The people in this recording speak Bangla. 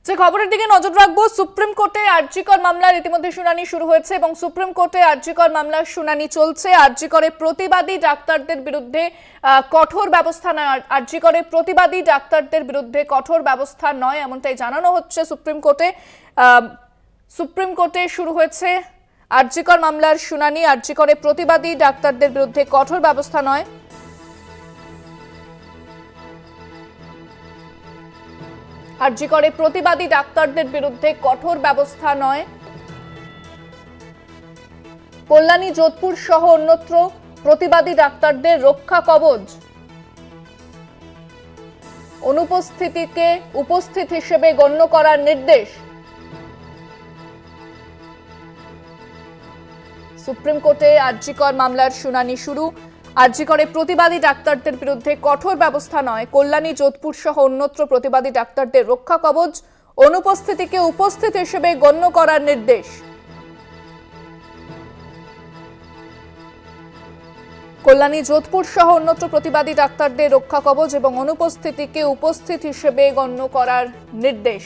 যে খবরের দিকে নজর রাখবো, সুপ্রিম কোর্টে আরজিকর মামলার ইতিমধ্যে শুনানি শুরু হয়েছে এবং সুপ্রিম কোর্টে আরজিকর মামলার শুনানি চলছে। আরজিকরে প্রতিবাদী ডাক্তারদের বিরুদ্ধে কঠোর ব্যবস্থা নয়, আরজিকরে প্রতিবাদী ডাক্তারদের বিরুদ্ধে কঠোর ব্যবস্থা নয়, এমনটাই জানানো হচ্ছে সুপ্রিম কোর্টে। সুপ্রিম কোর্টে শুরু হয়েছে আরজিকর মামলার শুনানি। আরজিকরে প্রতিবাদী ডাক্তারদের বিরুদ্ধে কঠোর ব্যবস্থা নয়, আরজিকরে প্রতিবাদী ডাক্তারদের বিরুদ্ধে কঠোর ব্যবস্থা নয়। কল্যাণী, যোধপুর সহ অন্যত্র প্রতিবাদী ডাক্তারদের রক্ষা কবচ, অনুপস্থিতিকে উপস্থিত হিসেবে গণ্য করার নির্দেশ। সুপ্রিম কোর্টে আরজিকর মামলার শুনানি শুরু। আরজিকরে প্রতিবাদী ডাক্তারদের বিরুদ্ধে কঠোর ব্যবস্থা নয়, কল্যাণী, যোধপুর সহ অন্যত্র প্রতিবাদী ডাক্তারদের রক্ষা কবচ, অনুপস্থিতিকে উপস্থিত হিসেবে গণ্য করার নির্দেশ। কল্যাণী, যোধপুর সহ অন্যত্র প্রতিবাদী ডাক্তারদের রক্ষা কবচ এবং অনুপস্থিতিকে উপস্থিত হিসেবে গণ্য করার নির্দেশ।